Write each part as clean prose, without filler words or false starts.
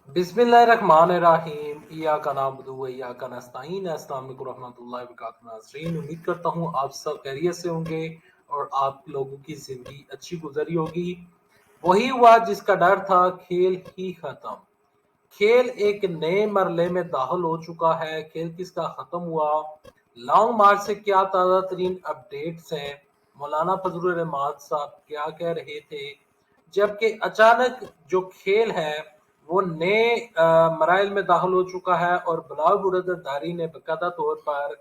बिस्मिल्लाहिर्रहमानिर्रहीम इय्याका नअबुदु व इय्याका नस्तईन। अस्सलाम वालेकुम रहमतुल्लाहि व बरकातहू नाज़रीन, उम्मीद करता हूँ आप सब खैरियत से होंगे और आप लोगों की ज़िंदगी अच्छी गुजरी होगी। वही हुआ जिसका डर था, खेल ही खत्म। खेल एक नए मरले में दाखिल हो चुका है। खेल किसका खत्म हुआ, लॉन्ग मार्च से क्या ताज़ा तरीन अपडेट्स हैं, मौलाना फजलुर रहमान साहब क्या कह रहे थे, जबकि अचानक जो खेल है वो नए मराइल में दाखिल हो चुका है और बिलावल भुट्टो जरदारी ने बाकायदा तौर पर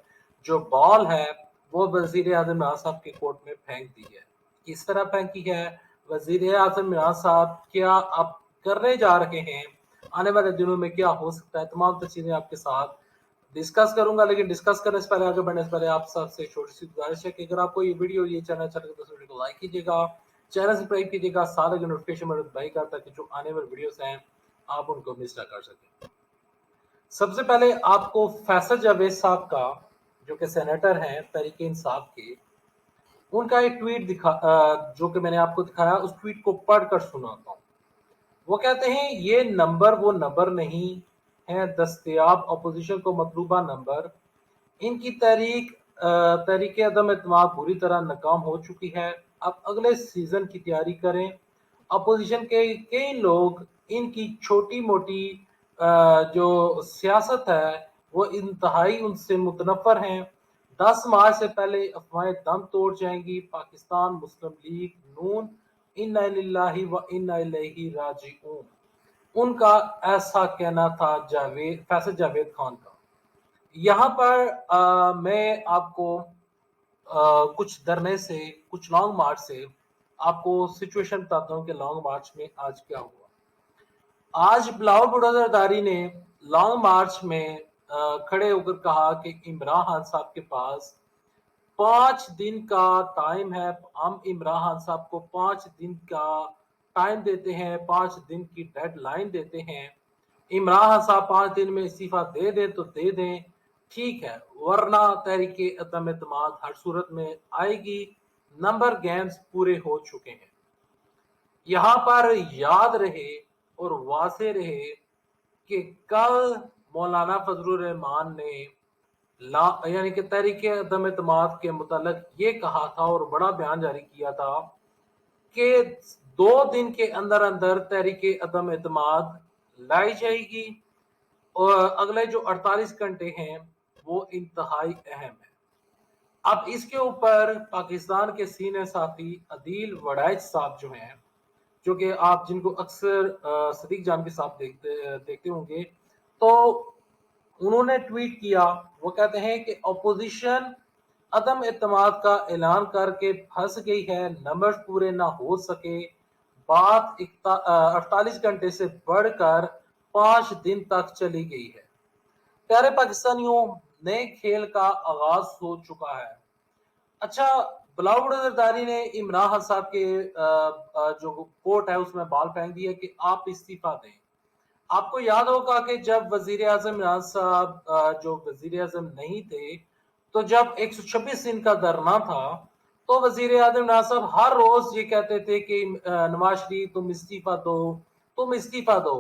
जो बॉल है वो वजीर आजम इमरान साहब के कोर्ट में फेंक दी है। किस तरह फेंकी है, वजीर आजम इमरान साहब क्या अब करने जा रहे हैं, आने वाले दिनों में क्या हो सकता है, तमाम चीजें आपके साथ डिस्कस करूंगा। लेकिन डिस्कस करने से पहले, आगे बढ़ने से पहले आप सबसे छोटी सी गुजारिश है कि अगर आपको ये वीडियो ये चैनल अच्छा लगे तो इस वीडियो को लाइक कीजिएगा, चैनल सब्सक्राइब कीजिएगा, साथ ही नोटिफिकेशन बटन दबाइएगा ताकि जो आने वाले वीडियोस हैं आप उनको मिस ना कर सकें। सबसे पहले आपको फैसल जावेद साहब का, जो कि सेनेटर हैं तहरीक इंसाफ के, उनका एक ट्वीट जो कि मैंने आपको दिखाया, उस ट्वीट को पढ़कर सुनाता हूँ। वो कहते हैं ये नंबर वो नंबर नहीं है दस्तयाब अपोजिशन को मतलूबा नंबर। इनकी तहरीक अदम एतमाद बुरी तरह नाकाम हो चुकी है। अब अगले सीजन की तैयारी करें। अपोजिशन के कई लोग इनकी छोटी मोटी जो सियासत है वो इंतहाई उनसे मुतनफर हैं। 10 मार्च से पहले अफवाहें दम तोड़ जाएंगी। पाकिस्तान मुस्लिम लीग नून इन्ना लिल्लाहि व इन्ना इलैहि राजिऊन, उनका ऐसा कहना था फैसल जावेद खान का। यहाँ पर मैं आपको कुछ धरने से, कुछ लॉन्ग मार्च से आपको सिचुएशन बताता हूँ कि लॉन्ग मार्च में आज क्या हुआ। आज बिलावल भुट्टो जरदारी ने लॉन्ग मार्च में खड़े होकर कहा कि इमरान खान साहब के पास 5 दिन का टाइम है। हम इमरान खान साहब को 5 दिन का टाइम देते हैं, 5 दिन की डेडलाइन देते हैं। इमरान खान साहब 5 दिन में इस्तीफा दे दें तो दे दें, ठीक है, वरना तहरीक अदम एतमाद हर सूरत में आएगी। नंबर गेम्स पूरे हो चुके हैं। यहाँ पर याद रहे और वासे रहे कि कल मौलाना फजलुर रहमान ने यानी कि तहरीक अदम एतमाद के मुतालिक ये कहा था और बड़ा बयान जारी किया था कि 2 दिन के अंदर अंदर तहरीक अदम एतमाद लाई जाएगी और अगले जो 48 घंटे हैं वो इंतहाई अहम है। अब इसके ऊपर पाकिस्तान के सीनियर साथी अदील वड़ैच साहब जो हैं, जो कि आप जिनको अक्सर सदीक जान के साथ देखते होंगे, तो उन्होंने ट्वीट किया। वो कहते हैं कि अपोजिशन अदम एतमाद का ऐलान करके फंस गई है, नंबर पूरे ना हो सके, बात 48 घंटे से बढ़कर 5 दिन तक चली गई है। प्यारे पाकिस्तानियों, नए खेल का आगाज हो चुका है। अच्छा, बिलावल भुट्टो जरदारी ने इमरान खान साहब के जो कोर्ट है उसमें बाल फेंक दिया कि आप इस्तीफा दें। आपको याद होगा कि जब वजीर आजम इमरान साहब जो वजीर आजम नहीं थे, तो जब 126 दिन का धरना था, तो वजीर आजम इमरान साहब हर रोज ये कहते थे कि नवाज शरीफ तुम इस्तीफा दो, तुम इस्तीफा दो।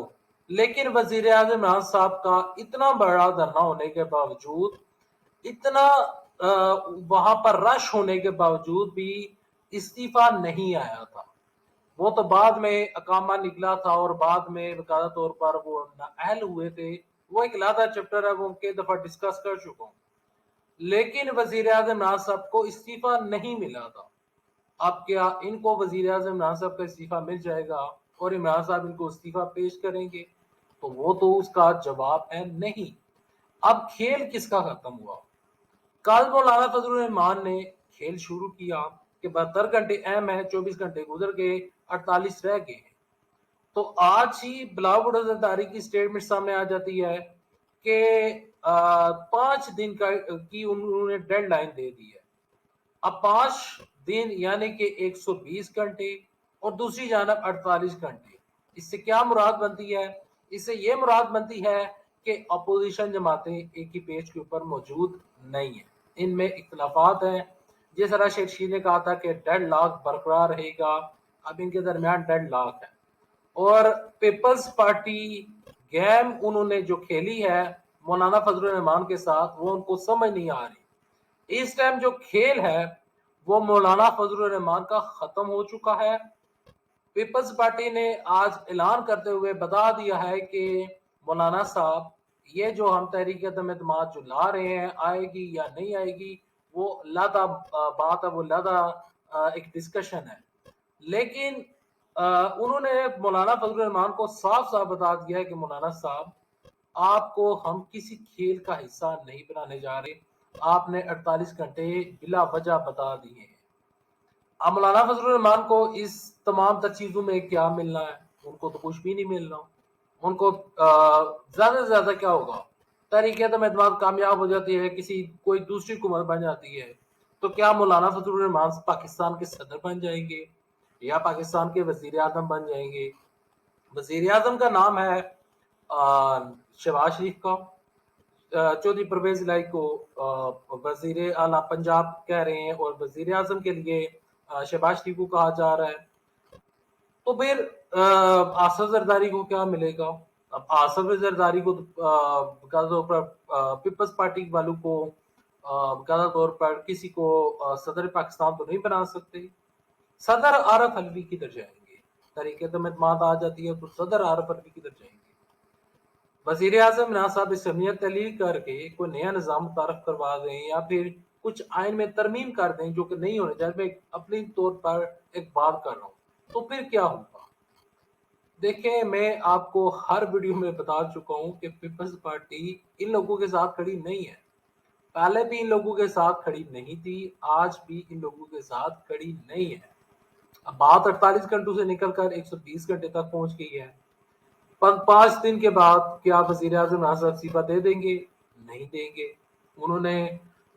लेकिन वजीर आजम इमरान साहब का इतना बड़ा धरना होने के बावजूद, इतना वहां पर रश होने के बावजूद भी इस्तीफा नहीं आया था। वो तो बाद में अकामा निकला था और बाद में बकायदा तौर पर वो नाअहल हुए थे। वो एक अलग चैप्टर है, वो कई दफा डिस्कस कर चुका हूँ। लेकिन वजीर आजम इमरान साहब को इस्तीफा नहीं मिला था। अब क्या इनको वजीर आजम इमरान साहब का इस्तीफा मिल जाएगा और इमरान साहब इनको इस्तीफा पेश करेंगे? तो वो तो उसका जवाब है नहीं। अब खेल किसका खत्म हुआ? कल मौलाना फजलुर रहमान ने खेल शुरू किया कि 72 घंटे अहम है, 24 घंटे गुजर गए, 48 रह गए। तो आज ही बिलावल भुट्टो जरदारी की स्टेटमेंट सामने आ जाती है कि 5 दिन की उन्होंने डेडलाइन दे दी है। अब 5 दिन यानी कि 120 घंटे और दूसरी जानब 48 घंटे। इससे क्या मुराद बनती है? इससे ये मुराद बनती है कि अपोजिशन जमातें एक ही पेज के ऊपर मौजूद नहीं है, इनमें इख्तलाफात हैं। जिस तरह शेख रशीद ने कहा था कि डेड लॉक बरकरार रहेगा, अब इनके दरमियान डेड लॉक है। और पीपल्स पार्टी گیم انہوں نے جو کھیلی ہے مولانا فضل الرحمان کے ساتھ وہ ان کو سمجھ نہیں آ رہی۔ اس ٹائم جو کھیل ہے وہ مولانا فضل الرحمان کا ختم ہو چکا ہے۔ پیپلز پارٹی نے آج اعلان کرتے ہوئے بتا دیا ہے کہ مولانا صاحب یہ جو ہم تحریک عدم اعتماد جو لا رہے ہیں آئے گی یا نہیں آئے گی وہ علیحدہ بات ہے، وہ علیحدہ ایک ڈسکشن ہے، لیکن انہوں نے مولانا فضل الرحمان کو صاف صاف بتا دیا ہے کہ مولانا صاحب آپ کو ہم کسی کھیل کا حصہ نہیں بنانے جا رہے، آپ نے 48 گھنٹے بلا وجہ بتا دیے ہیں۔ اب مولانا فضل الرحمان کو اس تمام تر چیزوں میں کیا ملنا ہے؟ ان کو تو کچھ بھی نہیں ملنا۔ ان کو زیادہ سے زیادہ کیا ہوگا؟ تحریک عدم اعتماد کامیاب ہو جاتی ہے، کسی کوئی دوسری حکومت بن جاتی ہے، تو کیا مولانا فضل الرحمان پاکستان کے صدر بن جائیں گے یا پاکستان کے وزیر اعظم بن جائیں گے؟ وزیر اعظم کا نام ہے شہباز شریف کا، چودھری پرویز الہی کو وزیر اعلیٰ پنجاب کہہ رہے ہیں اور وزیر اعظم کے لیے شہباز شریف کو کہا جا رہا ہے، تو پھر آصف زرداری کو کیا ملے گا؟ اب آصف زرداری کو باقاعدہ طور پر پیپلز پارٹی والوں کو باقاعدہ طور پر کسی کو صدر پاکستان تو نہیں بنا سکتے۔ صدر عارف علوی کدھر جائیں گے؟ تحریک عدم اعتماد آ جاتی ہے تو صدر عارف علوی کدھر جائیں گے؟ وزیر اعظم نہ صاحب اسمیت تحلیل کر کے کوئی نیا نظام متعارف کروا دیں یا پھر کچھ آئین میں ترمیم کر دیں جو کہ نہیں ہونے چاہیے۔ میں اپنی طور پر ایک بات کر رہا ہوں، تو پھر کیا ہوگا؟ دیکھیں میں آپ کو ہر ویڈیو میں بتا چکا ہوں کہ پیپلز پارٹی ان لوگوں کے ساتھ کھڑی نہیں ہے، پہلے بھی ان لوگوں کے ساتھ کھڑی نہیں تھی، آج بھی ان لوگوں کے ساتھ کھڑی نہیں ہے۔ اب بات 48 گھنٹوں سے نکل کر 120 گھنٹے تک پہنچ گئی ہے۔ 5 دن کے بعد کیا وزیر اعظم صاحب استعفیٰ دے دیں گے؟ نہیں دیں گے۔ انہوں نے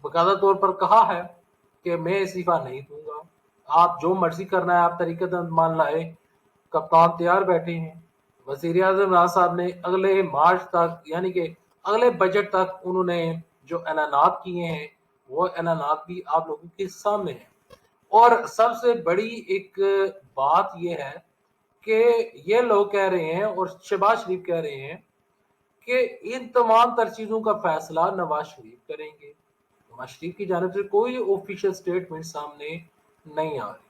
باقاعدہ طور پر کہا ہے کہ میں استعفیٰ نہیں دوں گا، آپ جو مرضی کرنا ہے آپ طریقہ مان لائے، کپتان تیار بیٹھے ہیں۔ وزیر اعظم صاحب نے اگلے مارچ تک یعنی کہ اگلے بجٹ تک انہوں نے جو اعلانات کیے ہیں وہ اعلانات بھی آپ لوگوں کے سامنے ہیں۔ اور سب سے بڑی ایک بات یہ ہے کہ یہ لوگ کہہ رہے ہیں اور شہباز شریف کہہ رہے ہیں کہ ان تمام تر چیزوں کا فیصلہ نواز شریف کریں گے۔ نواز شریف کی جانب سے کوئی آفیشیل سٹیٹمنٹ سامنے نہیں آ رہی،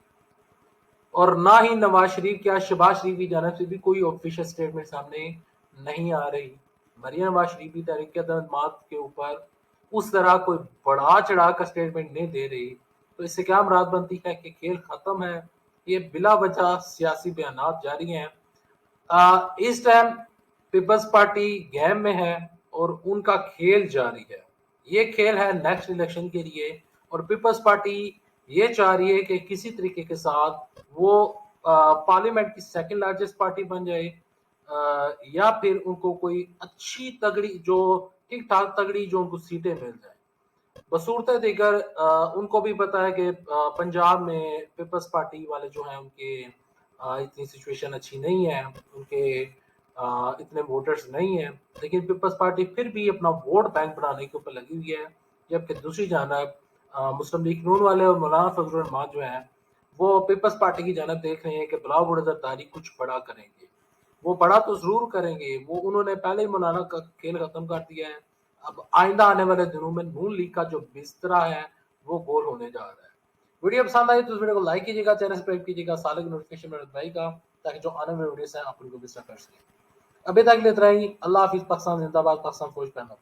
اور نہ ہی نواز شریف کیا شہباز شریف کی جانب سے بھی کوئی آفیشیل سٹیٹمنٹ سامنے نہیں آ رہی۔ مریم نواز شریف بھی تحریک عدم اعتماد کے اوپر اس طرح کوئی بڑا چڑھا کر سٹیٹمنٹ نہیں دے رہی، تو اس سے کیا مراد بنتی ہے کہ کھیل ختم ہے، یہ بلا وجہ سیاسی بیانات جاری ہیں۔ اس ٹائم پیپلز پارٹی گیم میں ہے اور ان کا کھیل جاری ہے، یہ کھیل ہے نیکسٹ الیکشن کے لیے، اور پیپلز پارٹی یہ چاہ رہی ہے کہ کسی طریقے کے ساتھ وہ پارلیمنٹ کی سیکنڈ لارجسٹ پارٹی بن جائے، یا پھر ان کو کوئی اچھی تگڑی جو ٹھیک ٹھاک تگڑی جو ان کو سیٹیں مل جائیں۔ بصورت دیگر ان کو بھی پتا ہے کہ پنجاب میں پیپلز پارٹی والے جو ہیں ان کے اتنی سچویشن اچھی نہیں ہے، ان کے اتنے ووٹرز نہیں ہیں، لیکن پیپلز پارٹی پھر بھی اپنا ووٹ بینک بنانے کے اوپر لگی ہوئی ہے، جبکہ دوسری جانب مسلم لیگ نون والے اور مولانا فضل الرحمان جو ہیں وہ پیپلز پارٹی کی جانب دیکھ رہے ہیں کہ بلا بڑا زرداری کچھ بڑا کریں گے۔ وہ بڑا تو ضرور کریں گے، وہ انہوں نے پہلے ہی مولانا کا کھیل ختم کر دیا ہے، اب آئندہ آنے والے دنوں میں نون لیگ کا جو بسترا ہے وہ گول ہونے جا رہا ہے۔ ویڈیو پسند آئی تو اس ویڈیو کو لائک کیجیے گا، چینل سبسکرائب کیجیے گا، سالے کی نوٹیفکیشن میں دبائیے گا تاکہ جو آنے والے ویڈیوز ہیں آپ ان کو مس نہ کر سکیں۔ ابھی تک لیتے رہیں، اللہ حافظ، پاکستان زندہ باد، پاکستان فوج پہنا